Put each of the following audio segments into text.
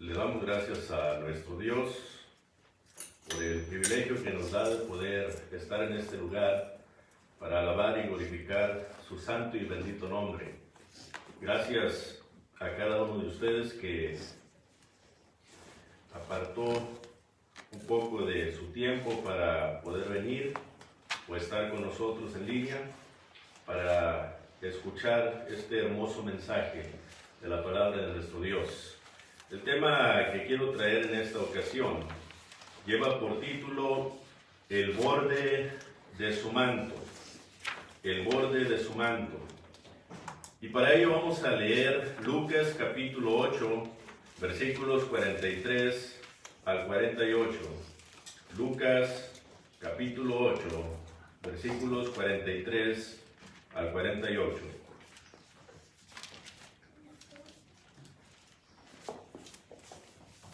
Le damos gracias a nuestro Dios por el privilegio que nos da de poder estar en este lugar para alabar y glorificar su santo y bendito nombre. Gracias a cada uno de ustedes que apartó un poco de su tiempo para poder venir o estar con nosotros en línea para escuchar este hermoso mensaje de la palabra de nuestro Dios. El tema que quiero traer en esta ocasión lleva por título El borde de su manto. El borde de su manto. Y para ello vamos a leer Lucas capítulo 8, versículos 43 al 48. Lucas capítulo 8, versículos 43 al 48.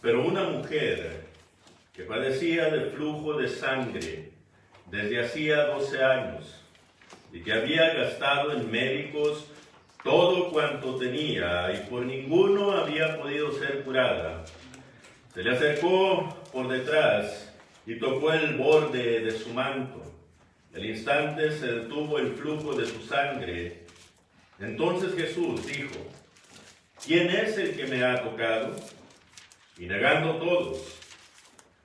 Pero una mujer que padecía de flujo de sangre desde hacía 12 años y que había gastado en médicos todo cuanto tenía y por ninguno había podido ser curada, se le acercó por detrás y tocó el borde de su manto. Al instante se detuvo el flujo de su sangre. Entonces Jesús dijo: ¿Quién es el que me ha tocado? Y negando todos,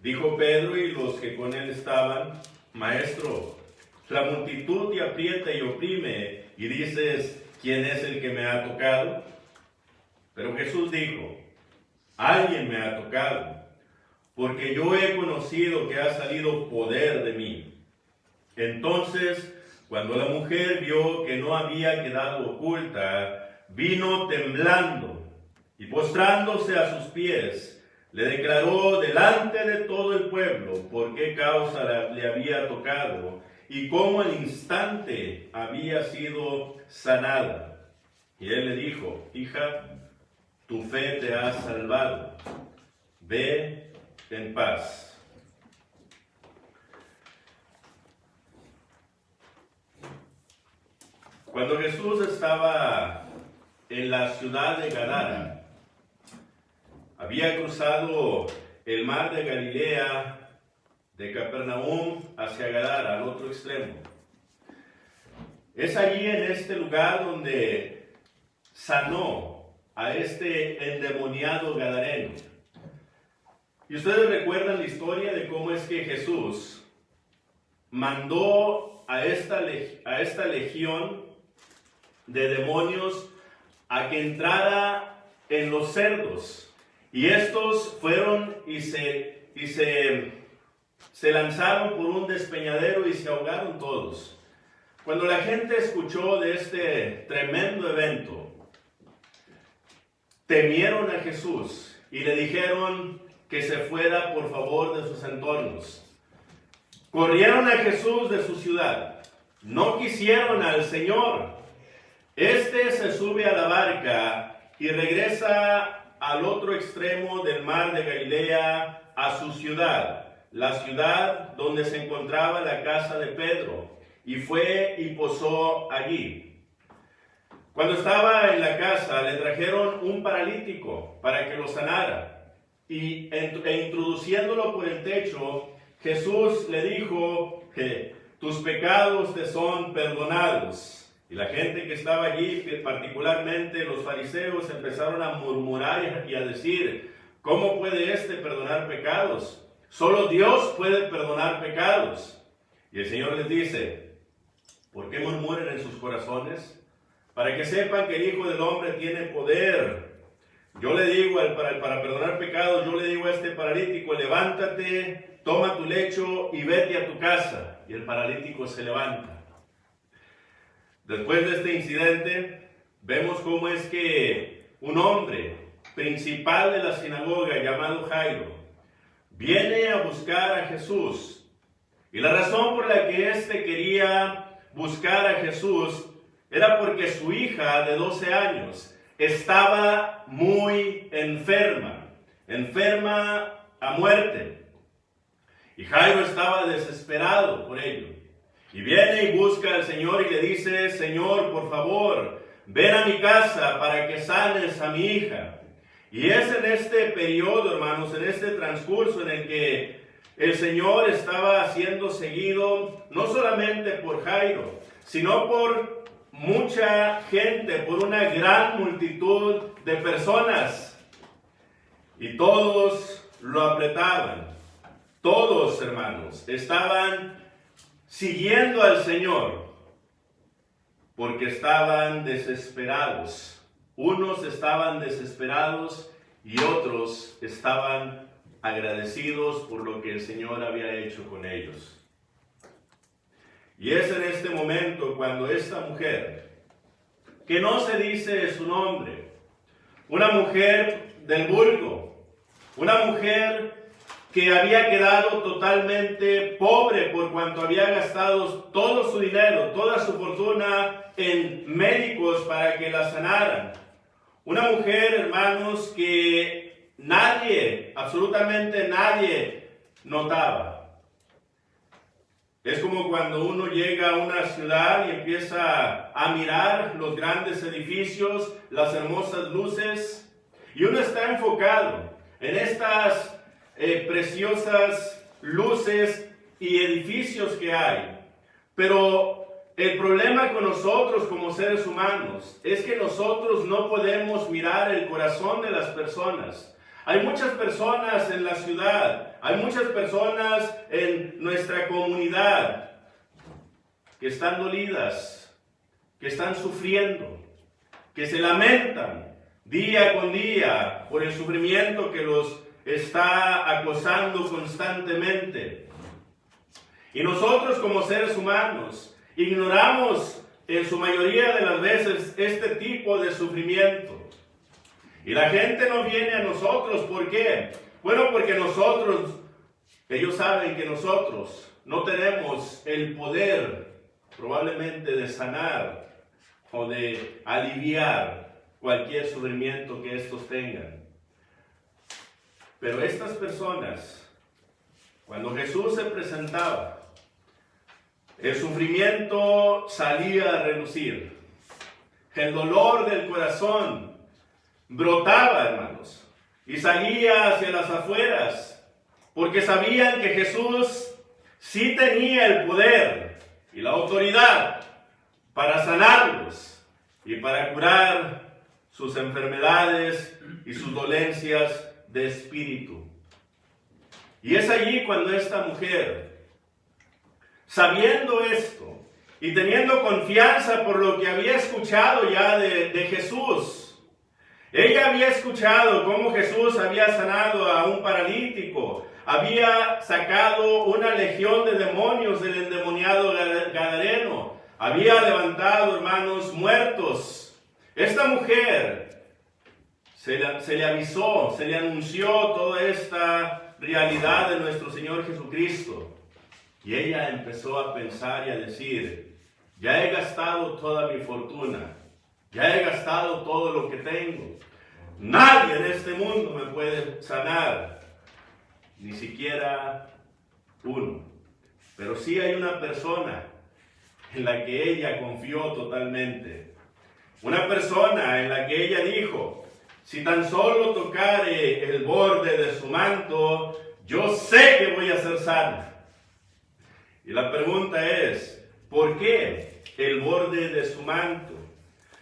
dijo Pedro y los que con él estaban: Maestro, la multitud te aprieta y oprime, y dices: ¿quién es el que me ha tocado? Pero Jesús dijo: alguien me ha tocado, porque yo he conocido que ha salido poder de mí. Entonces, cuando la mujer vio que no había quedado oculta, vino temblando y postrándose a sus pies, le declaró delante de todo el pueblo por qué causa le había tocado y cómo al instante había sido sanada. Y él le dijo: hija, tu fe te ha salvado, ve en paz. Cuando Jesús estaba en la ciudad de Gadara, había cruzado el mar de Galilea, de Capernaum hacia Gadara, al otro extremo. Es allí, en este lugar, donde sanó a este endemoniado gadareno. Y ustedes recuerdan la historia de cómo es que Jesús mandó a esta legión de demonios a que entrara en los cerdos. Y estos fueron y se lanzaron por un despeñadero y se ahogaron todos. Cuando la gente escuchó de este tremendo evento, temieron a Jesús y le dijeron que se fuera por favor de sus entornos. Corrieron a Jesús de su ciudad. No quisieron al Señor. Este se sube a la barca y regresa al otro extremo del mar de Galilea, a su ciudad, la ciudad donde se encontraba la casa de Pedro, y fue y posó allí. Cuando estaba en la casa, le trajeron un paralítico para que lo sanara, e introduciéndolo por el techo, Jesús le dijo que tus pecados te son perdonados. Y la gente que estaba allí, particularmente los fariseos, empezaron a murmurar y a decir: ¿cómo puede éste perdonar pecados? Solo Dios puede perdonar pecados. Y el Señor les dice: ¿por qué murmuran en sus corazones? Para que sepan que el Hijo del Hombre tiene poder. Yo le digo, para perdonar pecados, yo le digo a este paralítico: levántate, toma tu lecho y vete a tu casa. Y el paralítico se levanta. Después de este incidente, vemos cómo es que un hombre principal de la sinagoga llamado Jairo viene a buscar a Jesús. Y la razón por la que éste quería buscar a Jesús era porque su hija de 12 años estaba muy enferma a muerte. Y Jairo estaba desesperado por ello. Y viene y busca al Señor y le dice: Señor, por favor, ven a mi casa para que sanes a mi hija. Y es en este periodo, hermanos, en este transcurso en el que el Señor estaba siendo seguido no solamente por Jairo, sino por mucha gente, por una gran multitud de personas. Y todos lo apretaban. Todos, hermanos, estaban siguiendo al Señor porque estaban desesperados. Unos estaban desesperados y otros estaban agradecidos por lo que el Señor había hecho con ellos. Y es en este momento cuando esta mujer, que no se dice su nombre, una mujer del vulgo, una mujer que había quedado totalmente pobre por cuanto había gastado todo su dinero, toda su fortuna en médicos para que la sanaran. Una mujer, hermanos, que nadie, absolutamente nadie, notaba. Es como cuando uno llega a una ciudad y empieza a mirar los grandes edificios, las hermosas luces, y uno está enfocado en estas preciosas luces y edificios que hay. Pero el problema con nosotros como seres humanos es que nosotros no podemos mirar el corazón de las personas. Hay muchas personas en la ciudad, hay muchas personas en nuestra comunidad que están dolidas, que están sufriendo, que se lamentan día con día por el sufrimiento que los está acosando constantemente. Y nosotros como seres humanos ignoramos en su mayoría de las veces este tipo de sufrimiento. Y la gente no viene a nosotros, ¿por qué? Bueno, porque ellos saben que nosotros no tenemos el poder probablemente de sanar o de aliviar cualquier sufrimiento que estos tengan. Pero estas personas, cuando Jesús se presentaba, el sufrimiento salía a relucir. El dolor del corazón brotaba, hermanos, y salía hacia las afueras, porque sabían que Jesús sí tenía el poder y la autoridad para sanarlos y para curar sus enfermedades y sus dolencias de espíritu. Y es allí cuando esta mujer, sabiendo esto y teniendo confianza por lo que había escuchado ya de Jesús, ella había escuchado cómo Jesús había sanado a un paralítico, había sacado una legión de demonios del endemoniado gadareno, había levantado, hermanos, muertos. Esta mujer se le avisó, se le anunció toda esta realidad de nuestro Señor Jesucristo. Y ella empezó a pensar y a decir, ya he gastado toda mi fortuna, ya he gastado todo lo que tengo. Nadie en este mundo me puede sanar, ni siquiera uno. Pero sí hay una persona en la que ella confió totalmente. Una persona en la que ella dijo, si tan solo tocare el borde de su manto, yo sé que voy a ser sana. Y la pregunta es, ¿por qué el borde de su manto?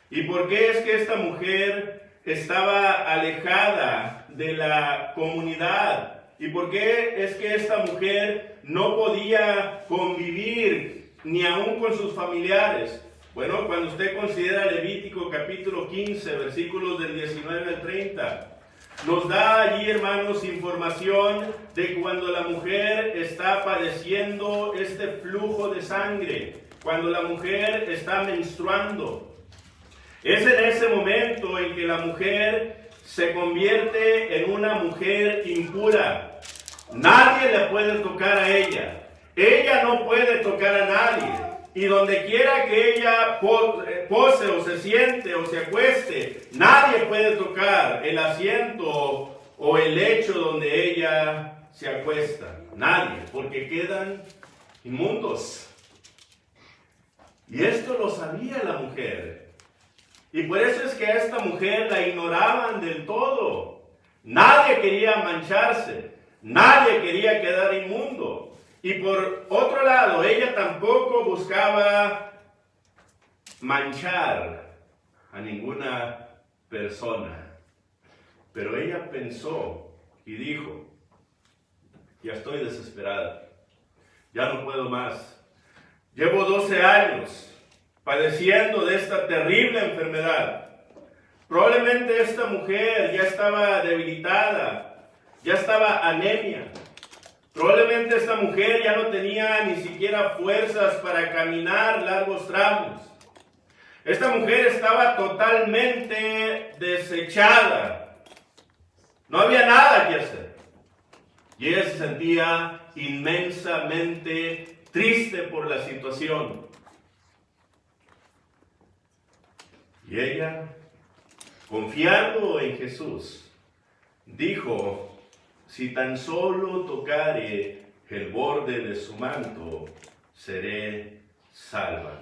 ¿Y por qué es que esta mujer estaba alejada de la comunidad? ¿Y por qué es que esta mujer no podía convivir ni aún con sus familiares? Bueno, cuando usted considera Levítico capítulo 15, versículos del 19 al 30, nos da allí, hermanos, información de cuando la mujer está padeciendo este flujo de sangre, cuando la mujer está menstruando. Es en ese momento en que la mujer se convierte en una mujer impura. Nadie le puede tocar a ella. Ella no puede tocar a nadie. Y donde quiera que ella pose o se siente o se acueste, nadie puede tocar el asiento o el lecho donde ella se acuesta. Nadie, porque quedan inmundos. Y esto lo sabía la mujer. Y por eso es que a esta mujer la ignoraban del todo. Nadie quería mancharse, nadie quería quedar inmundo. Y por otro lado, ella tampoco buscaba manchar a ninguna persona. Pero ella pensó y dijo, ya estoy desesperada, ya no puedo más. Llevo 12 años padeciendo de esta terrible enfermedad. Probablemente esta mujer ya estaba debilitada, ya estaba anemia. Probablemente esta mujer ya no tenía ni siquiera fuerzas para caminar largos tramos. Esta mujer estaba totalmente desechada. No había nada que hacer. Y ella se sentía inmensamente triste por la situación. Y ella, confiando en Jesús, dijo, si tan solo tocare el borde de su manto, seré salva.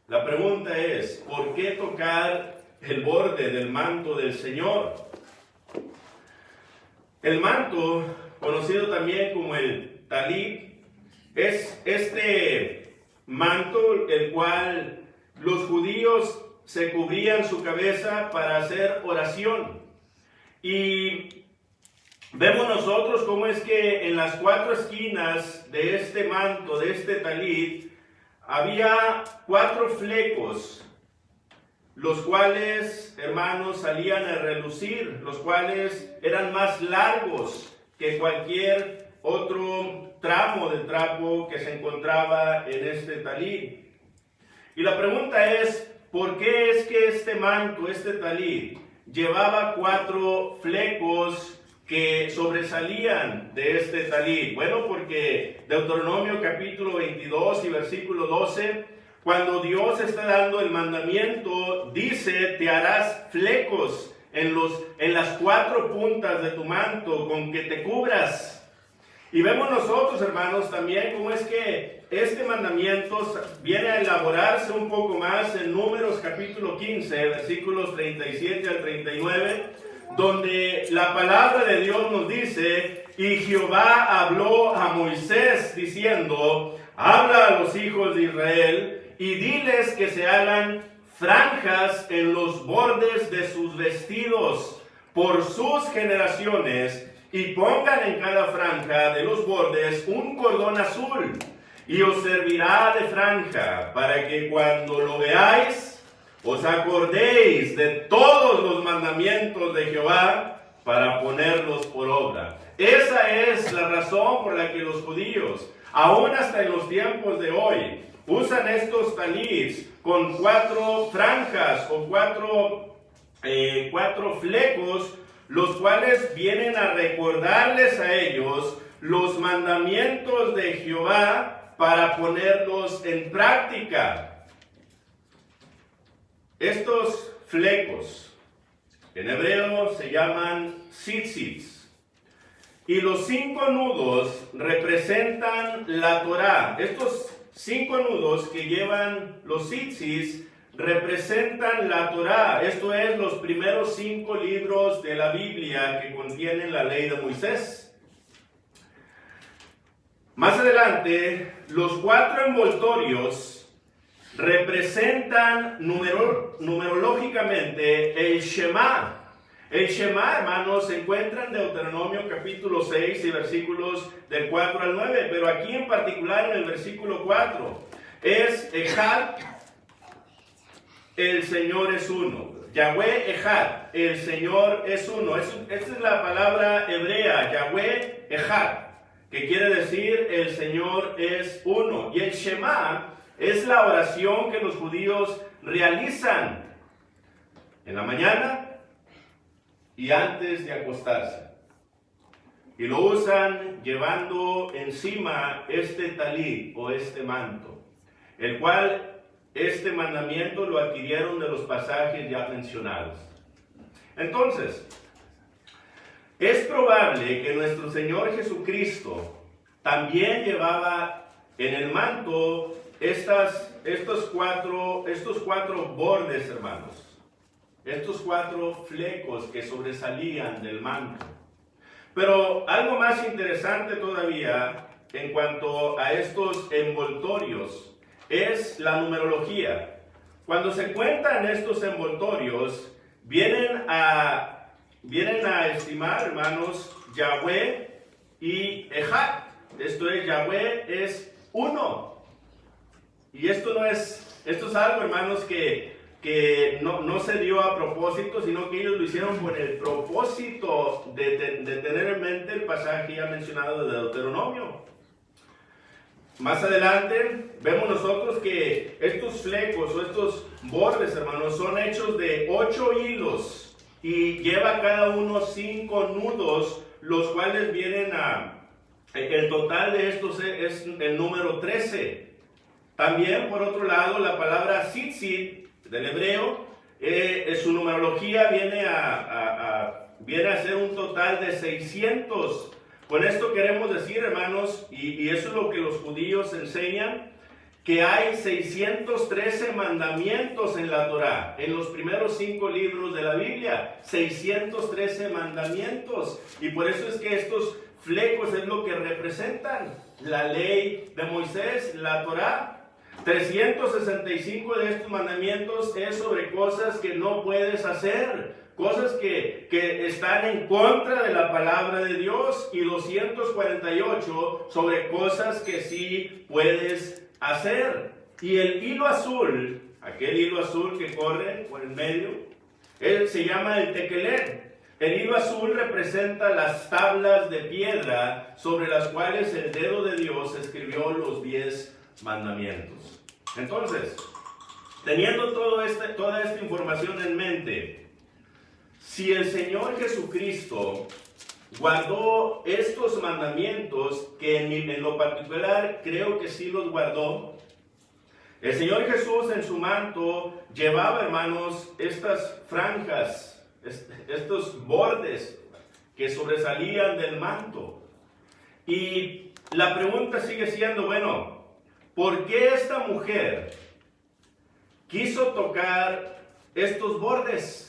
La pregunta es, ¿por qué tocar el borde del manto del Señor? El manto, conocido también como el talit, es este manto el cual los judíos se cubrían su cabeza para hacer oración. Y vemos nosotros cómo es que en las 4 esquinas de este manto, de este talit, había 4 flecos, los cuales, hermanos, salían a relucir, los cuales eran más largos que cualquier otro tramo del trapo que se encontraba en este talit. Y la pregunta es, ¿por qué es que este manto, este talit, llevaba 4 flecos que sobresalían de este talit? Bueno, porque Deuteronomio capítulo 22 y versículo 12, cuando Dios está dando el mandamiento, dice, te harás flecos en las 4 puntas de tu manto con que te cubras. Y vemos nosotros, hermanos, también cómo es que este mandamiento viene a elaborarse un poco más en Números capítulo 15, versículos 37 al 39, donde la palabra de Dios nos dice, y Jehová habló a Moisés diciendo, habla a los hijos de Israel y diles que se hagan franjas en los bordes de sus vestidos por sus generaciones, y pongan en cada franja de los bordes un cordón azul, y os servirá de franja, para que cuando lo veáis, os acordéis de todos los mandamientos de Jehová, para ponerlos por obra. Esa es la razón por la que los judíos, aún hasta en los tiempos de hoy, usan estos talits con 4 franjas o 4 flecos, los cuales vienen a recordarles a ellos los mandamientos de Jehová para ponerlos en práctica. Estos flecos en hebreo se llaman tzitzits, y los 5 nudos representan la Torá. Estos 5 nudos que llevan los tzitzits representan la Torá, esto es, los primeros 5 libros de la Biblia que contienen la ley de Moisés. Más adelante, los 4 envoltorios representan numerológicamente el Shema. El Shema, hermanos, se encuentra en Deuteronomio capítulo 6 y versículos del 4 al 9, pero aquí en particular en el versículo 4 es Ejad, el Señor es uno. Yahweh Ejad, el Señor es uno. Esta es la palabra hebrea, Yahweh Ejad, que quiere decir el Señor es uno. Y el Shema es la oración que los judíos realizan en la mañana y antes de acostarse. Y lo usan llevando encima este talit o este manto, el cual este mandamiento lo adquirieron de los pasajes ya mencionados. Entonces, es probable que nuestro Señor Jesucristo también llevaba en el manto estos cuatro bordes, hermanos. estos 4 flecos que sobresalían del manto. Pero algo más interesante todavía en cuanto a estos envoltorios es la numerología. Cuando se cuentan estos envoltorios, vienen a estimar, hermanos, Yahweh y Ejad. Esto es, Yahweh es 1. Y esto es algo, hermanos, que no se dio a propósito, sino que ellos lo hicieron con el propósito de tener en mente el pasaje ya mencionado de Deuteronomio. Más adelante vemos nosotros que estos flecos o estos bordes, hermanos, son hechos de 8 hilos y lleva cada uno 5 nudos, los cuales vienen el total de estos es el número 13. También, por otro lado, la palabra tzitzit del hebreo, su numerología viene a ser un total de 600. Con esto queremos decir, hermanos, y eso es lo que los judíos enseñan, que hay 613 mandamientos en la Torá, en los primeros 5 libros de la Biblia, 613 mandamientos, y por eso es que estos flecos es lo que representan la ley de Moisés, la Torá. 365 de estos mandamientos es sobre cosas que no puedes hacer, cosas que están en contra de la palabra de Dios, y 248 sobre cosas que sí puedes hacer. Y el hilo azul, aquel hilo azul que corre por el medio, se llama el tequelet. El hilo azul representa las tablas de piedra sobre las cuales el dedo de Dios escribió los 10 mandamientos. Entonces, teniendo toda esta información en mente, si el Señor Jesucristo guardó estos mandamientos, que en lo particular creo que sí los guardó, el Señor Jesús en su manto llevaba, hermanos, estas franjas, estos bordes que sobresalían del manto. Y la pregunta sigue siendo, bueno, ¿por qué esta mujer quiso tocar estos bordes?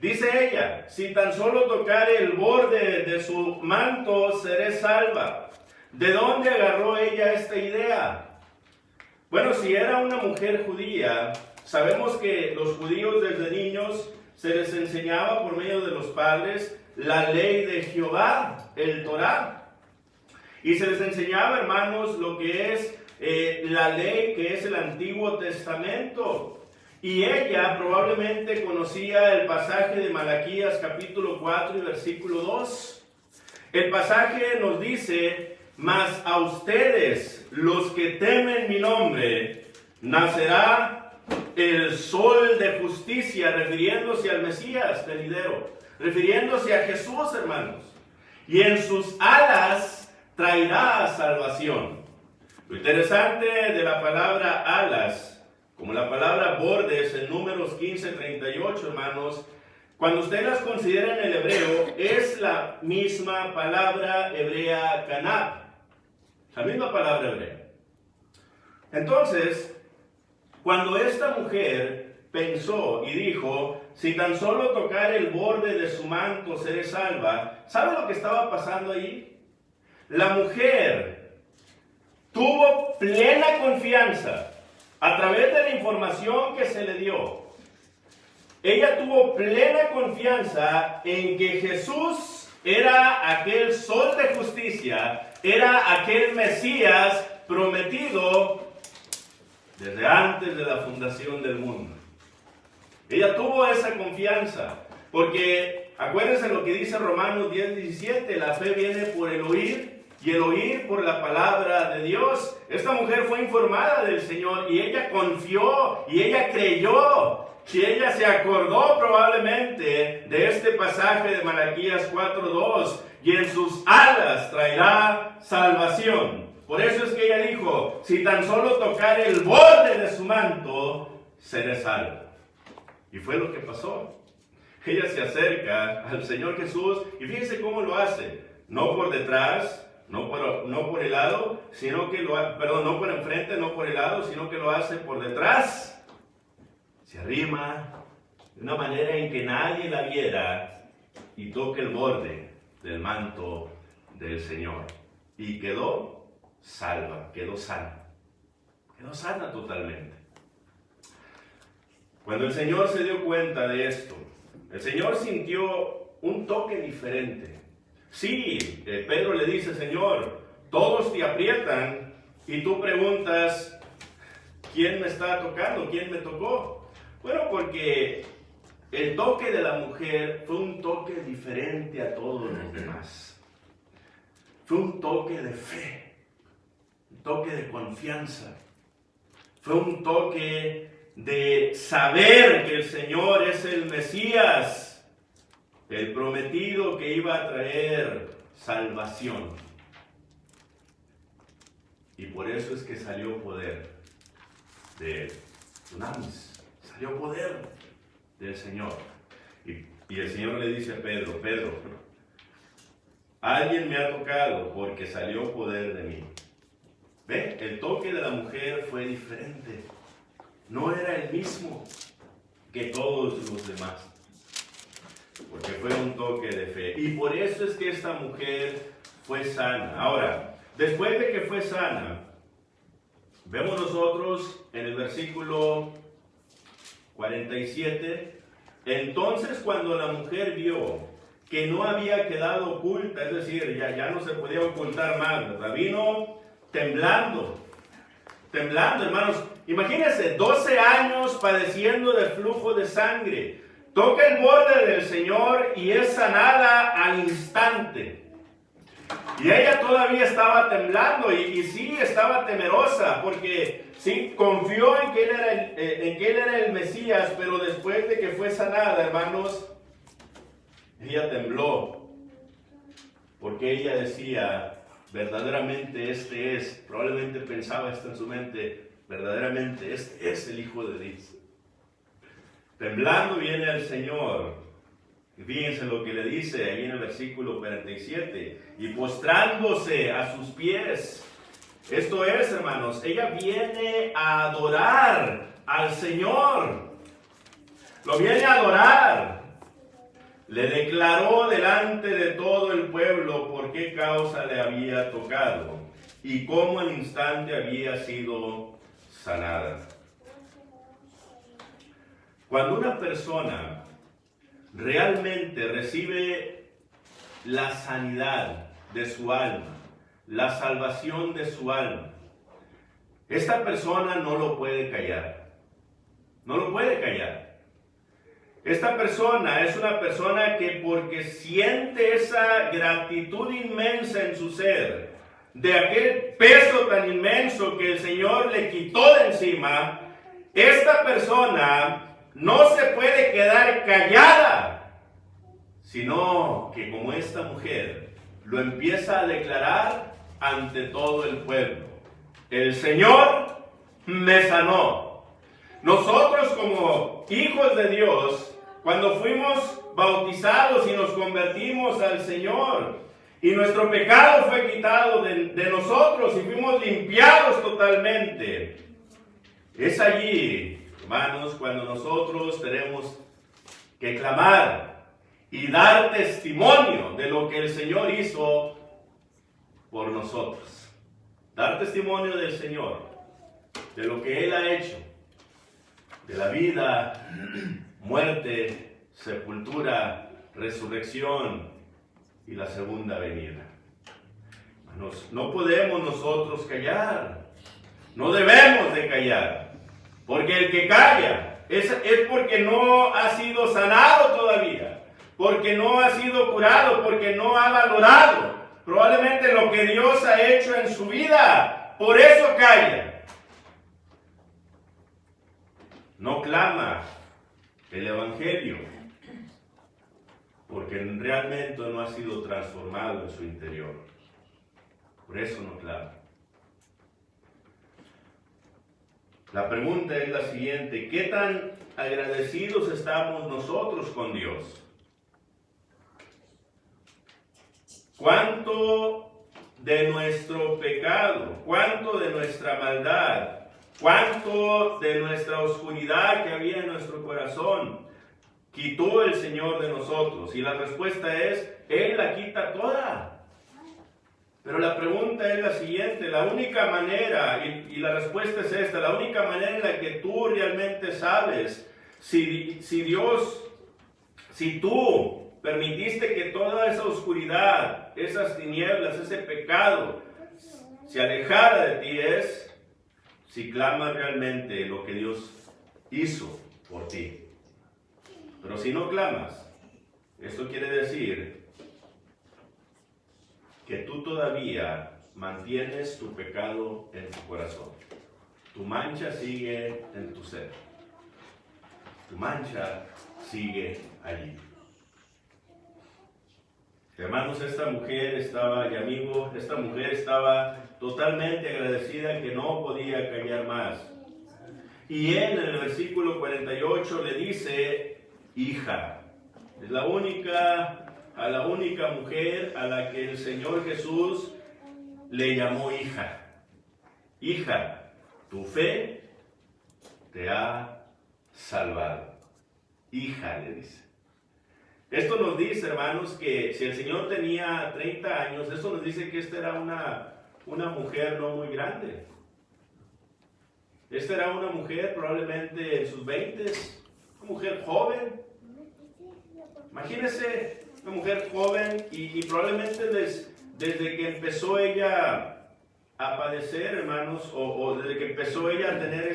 Dice ella, si tan solo tocare el borde de su manto, seré salva. ¿De dónde agarró ella esta idea? Bueno, si era una mujer judía, sabemos que los judíos desde niños se les enseñaba por medio de los padres la ley de Jehová, el Torá. Y se les enseñaba, hermanos, lo que es la ley que es el Antiguo Testamento. Y ella probablemente conocía el pasaje de Malaquías capítulo 4 y versículo 2. El pasaje nos dice, mas a ustedes, los que temen mi nombre, nacerá el sol de justicia, refiriéndose al Mesías venidero, refiriéndose a Jesús, hermanos. Y en sus alas traerá salvación. Lo interesante de la palabra alas, como la palabra bordes en Números 15:38, hermanos, cuando ustedes las consideran en el hebreo, es la misma palabra hebrea kanab, la misma palabra hebrea. Entonces, cuando esta mujer pensó y dijo, si tan solo tocar el borde de su manto seré salva, ¿sabe lo que estaba pasando ahí? La mujer tuvo plena confianza a través de la información que se le dio. Ella tuvo plena confianza en que Jesús era aquel sol de justicia, era aquel Mesías prometido desde antes de la fundación del mundo. Ella tuvo esa confianza, porque acuérdense lo que dice Romanos 10:17, la fe viene por el oír, y el oír por la palabra de Dios. Esta mujer fue informada del Señor, y ella confió, y ella creyó, y ella se acordó probablemente de este pasaje de Malaquías 4:2, y en sus alas traerá salvación. Por eso es que ella dijo, si tan solo tocar el borde de su manto, seré salvo. Y fue lo que pasó. Ella se acerca al Señor Jesús, y fíjense cómo lo hace. No por detrás, no por el lado, sino que no por enfrente, no por el lado, sino que lo hace por detrás. Se arrima, de una manera en que nadie la viera, y toque el borde del manto del Señor. Y quedó salva, quedó sana totalmente. Cuando el Señor se dio cuenta de esto, el Señor sintió un toque diferente. Sí, Pedro le dice: Señor, todos te aprietan y tú preguntas, ¿quién me está tocando? ¿Quién me tocó? Bueno, porque el toque de la mujer fue un toque diferente a todos los demás. Fue un toque de fe, un toque de confianza. Fue un toque de saber que el Señor es el Mesías, el prometido que iba a traer salvación. Y por eso es que salió poder de Dunamis, salió poder del Señor. Y el Señor le dice a Pedro: Pedro, alguien me ha tocado porque salió poder de mí. ¿Ve? El toque de la mujer fue diferente. No era el mismo que todos los demás. Porque fue un toque de fe. Y por eso es que esta mujer fue sana. Ahora, después de que fue sana, vemos nosotros en el versículo 47, entonces cuando la mujer vio que no había quedado oculta, es decir, ya no se podía ocultar más, ¿verdad? Vino temblando, hermanos. Imagínense, 12 años padeciendo de flujo de sangre. Toca el borde del Señor y es sanada al instante. Y ella todavía estaba temblando y sí estaba temerosa, porque sí confió en que él era el Mesías, pero después de que fue sanada, hermanos, ella tembló, porque ella decía: verdaderamente este es, probablemente pensaba esto en su mente, verdaderamente este es el Hijo de Dios. Temblando viene al Señor. Y fíjense lo que le dice ahí en el versículo 47. Y postrándose a sus pies. Esto es, hermanos, ella viene a adorar al Señor. Lo viene a adorar. Le declaró delante de todo el pueblo por qué causa le había tocado y cómo al instante había sido sanada. Cuando una persona realmente recibe la sanidad de su alma, la salvación de su alma, esta persona no lo puede callar. No lo puede callar. Esta persona es una persona que, porque siente esa gratitud inmensa en su ser, de aquel peso tan inmenso que el Señor le quitó de encima, esta persona no se puede quedar callada, sino que, como esta mujer, lo empieza a declarar ante todo el pueblo: el Señor me sanó. Nosotros, como hijos de Dios, cuando fuimos bautizados y nos convertimos al Señor, y nuestro pecado fue quitado de nosotros y fuimos limpiados totalmente, es allí, hermanos, cuando nosotros tenemos que clamar y dar testimonio de lo que el Señor hizo por nosotros. Dar testimonio del Señor, de lo que Él ha hecho, de la vida, muerte, sepultura, resurrección y la segunda venida. Hermanos, no podemos nosotros callar. No debemos de callar. Porque el que calla es porque no ha sido sanado todavía, porque no ha sido curado, porque no ha valorado probablemente lo que Dios ha hecho en su vida. Por eso calla. No clama el Evangelio, porque realmente no ha sido transformado en su interior. Por eso no clama. La pregunta es la siguiente: ¿qué tan agradecidos estamos nosotros con Dios? ¿Cuánto de nuestro pecado, cuánto de nuestra maldad, cuánto de nuestra oscuridad que había en nuestro corazón quitó el Señor de nosotros? Y la respuesta es, Él la quita toda. Pero la pregunta es la siguiente, la única manera, y la respuesta es esta, la única manera en la que tú realmente sabes si tú permitiste que toda esa oscuridad, esas tinieblas, ese pecado se alejara de ti, es si clamas realmente lo que Dios hizo por ti. Pero si no clamas, esto quiere decir que tú todavía mantienes tu pecado en tu corazón. Tu mancha sigue en tu ser. Tu mancha sigue allí. Hermanos, esta mujer estaba totalmente agradecida que no podía callar más. Y él en el versículo 48 le dice, hija. Es la única mujer a la que el Señor Jesús le llamó hija. Hija, tu fe te ha salvado. Hija, le dice. Esto nos dice, hermanos, que si el Señor tenía 30 años, esto nos dice que esta era una mujer no muy grande. Esta era una mujer probablemente en sus 20s, una mujer joven. Imagínense una mujer joven y probablemente desde que empezó ella a padecer, hermanos, o desde que empezó ella a tener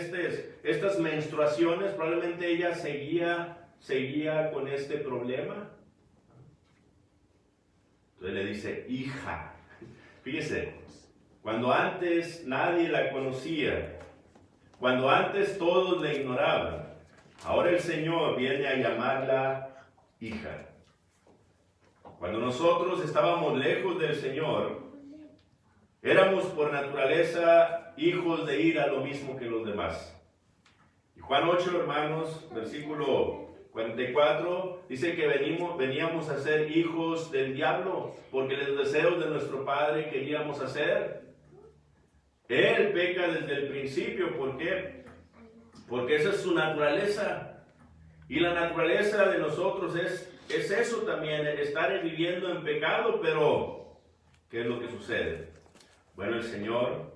estas menstruaciones, probablemente ella seguía con este problema. Entonces le dice, hija. Fíjese, cuando antes nadie la conocía, cuando antes todos la ignoraban, ahora el Señor viene a llamarla hija. Cuando nosotros estábamos lejos del Señor, éramos por naturaleza hijos de ira, lo mismo que los demás. Y Juan 8, hermanos, versículo 44, dice que veníamos a ser hijos del diablo, porque los deseos de nuestro padre queríamos hacer. Él peca desde el principio, ¿por qué? Porque esa es su naturaleza. Y la naturaleza de nosotros es eso también, estar viviendo en pecado, pero ¿qué es lo que sucede? Bueno, el Señor,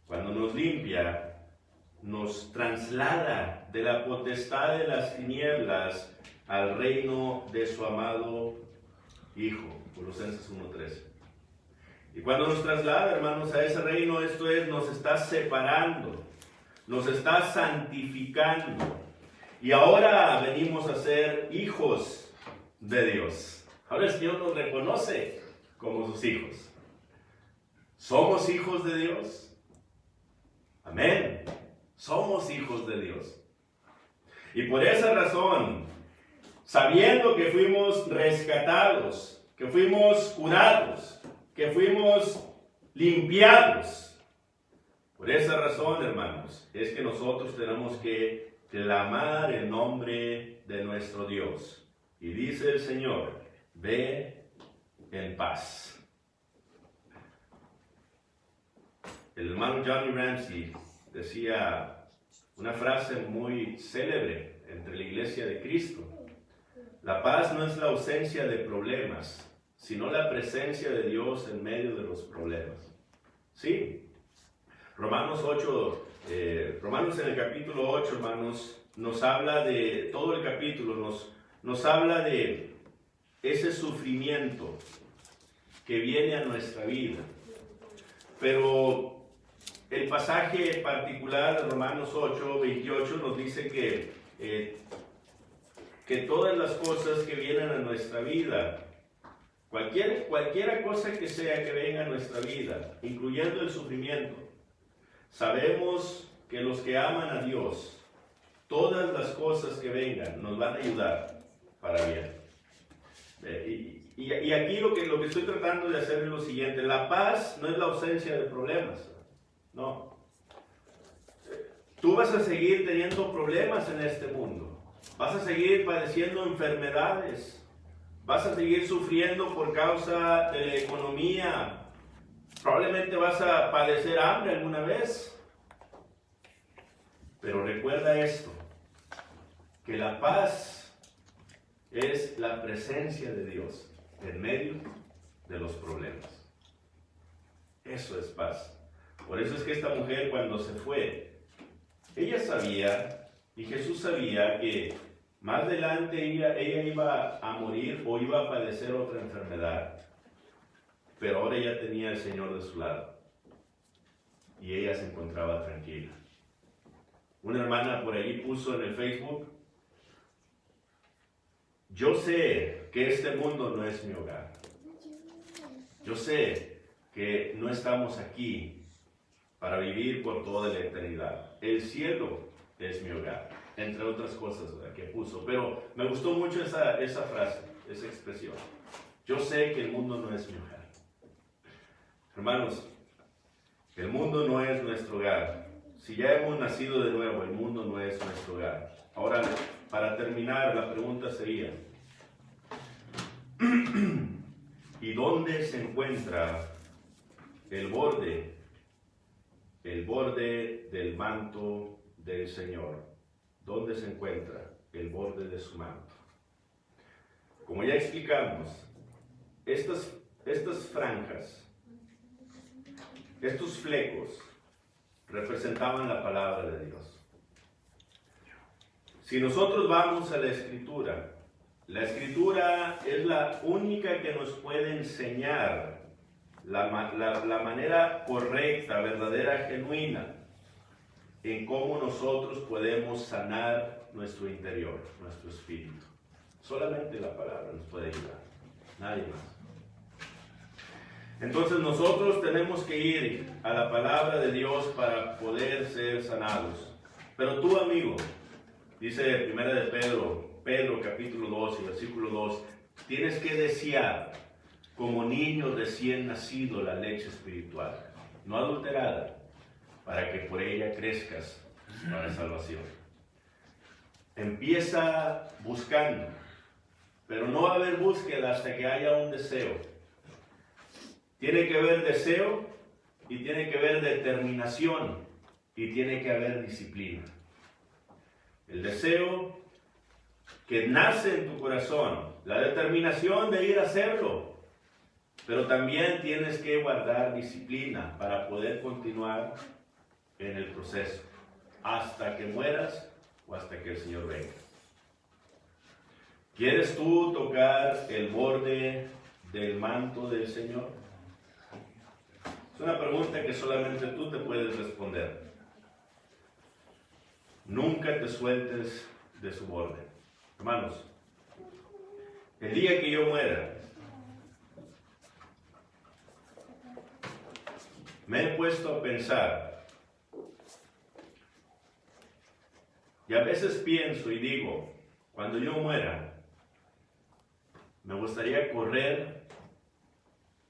cuando nos limpia, nos traslada de la potestad de las tinieblas al reino de su amado Hijo. Colosenses 1:13. Y cuando nos traslada, hermanos, a ese reino, esto es, nos está separando, nos está santificando. Y ahora venimos a ser hijos de Dios. Ahora el Señor nos reconoce como sus hijos. ¿Somos hijos de Dios? Amén. Somos hijos de Dios. Y por esa razón, sabiendo que fuimos rescatados, que fuimos curados, que fuimos limpiados, por esa razón, hermanos, es que nosotros tenemos que clamar el nombre de nuestro Dios. Y dice el Señor, ve en paz. El hermano Johnny Ramsey decía una frase muy célebre entre la iglesia de Cristo. La paz no es la ausencia de problemas, sino la presencia de Dios en medio de los problemas. Sí, Romanos en el capítulo 8, hermanos, nos habla de, todo el capítulo nos habla de ese sufrimiento que viene a nuestra vida. Pero el pasaje particular de Romanos 8, 28 nos dice que todas las cosas que vienen a nuestra vida, cualquiera cosa que sea que venga a nuestra vida, incluyendo el sufrimiento, sabemos que los que aman a Dios, todas las cosas que vengan nos van a ayudar para bien. Y aquí lo que estoy tratando de hacer es lo siguiente: la paz no es la ausencia de problemas, no. Tú vas a seguir teniendo problemas en este mundo, vas a seguir padeciendo enfermedades, vas a seguir sufriendo por causa de la economía, probablemente vas a padecer hambre alguna vez. Pero recuerda esto, que la paz es la presencia de Dios en medio de los problemas. Eso es paz. Por eso es que esta mujer, cuando se fue, ella sabía, y Jesús sabía, que más adelante ella iba a morir o iba a padecer otra enfermedad, pero ahora ya tenía al Señor de su lado y ella se encontraba tranquila. Una hermana por allí puso en el Facebook: yo sé que este mundo no es mi hogar. Yo sé que no estamos aquí para vivir por toda la eternidad. El cielo es mi hogar, entre otras cosas que puso. Pero me gustó mucho esa frase, esa expresión. Yo sé que el mundo no es mi hogar. Hermanos, el mundo no es nuestro hogar. Si ya hemos nacido de nuevo, el mundo no es nuestro hogar. Ahora, para terminar, la pregunta sería: ¿y dónde se encuentra el borde del manto del Señor? ¿Dónde se encuentra el borde de su manto? Como ya explicamos, estas franjas, estos flecos, representaban la palabra de Dios. Si nosotros vamos a la Escritura es la única que nos puede enseñar la manera correcta, verdadera, genuina, en cómo nosotros podemos sanar nuestro interior, nuestro espíritu. Solamente la palabra nos puede ayudar, nadie más. Entonces nosotros tenemos que ir a la palabra de Dios para poder ser sanados. Pero tú, amigo, dice 1 de Pedro capítulo 2 y versículo 2, tienes que desear como niño recién nacido la leche espiritual, no adulterada, para que por ella crezcas para salvación. Empieza buscando, pero no va a haber búsqueda hasta que haya un deseo. Tiene que haber deseo y tiene que haber determinación y tiene que haber disciplina. El deseo que nace en tu corazón, la determinación de ir a hacerlo, pero también tienes que guardar disciplina para poder continuar en el proceso hasta que mueras o hasta que el Señor venga. ¿Quieres tú tocar el borde del manto del Señor? Es una pregunta que solamente tú te puedes responder. Nunca te sueltes de su borde. Hermanos, el día que yo muera, me he puesto a pensar, y a veces pienso y digo, cuando yo muera, me gustaría correr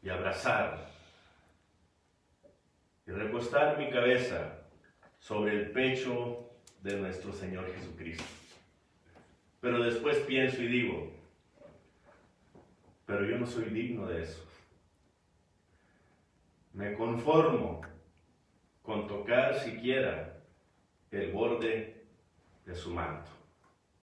y abrazar y recostar mi cabeza sobre el pecho de nuestro Señor Jesucristo. Pero después pienso y digo, pero yo no soy digno de eso. Me conformo con tocar siquiera el borde de su manto.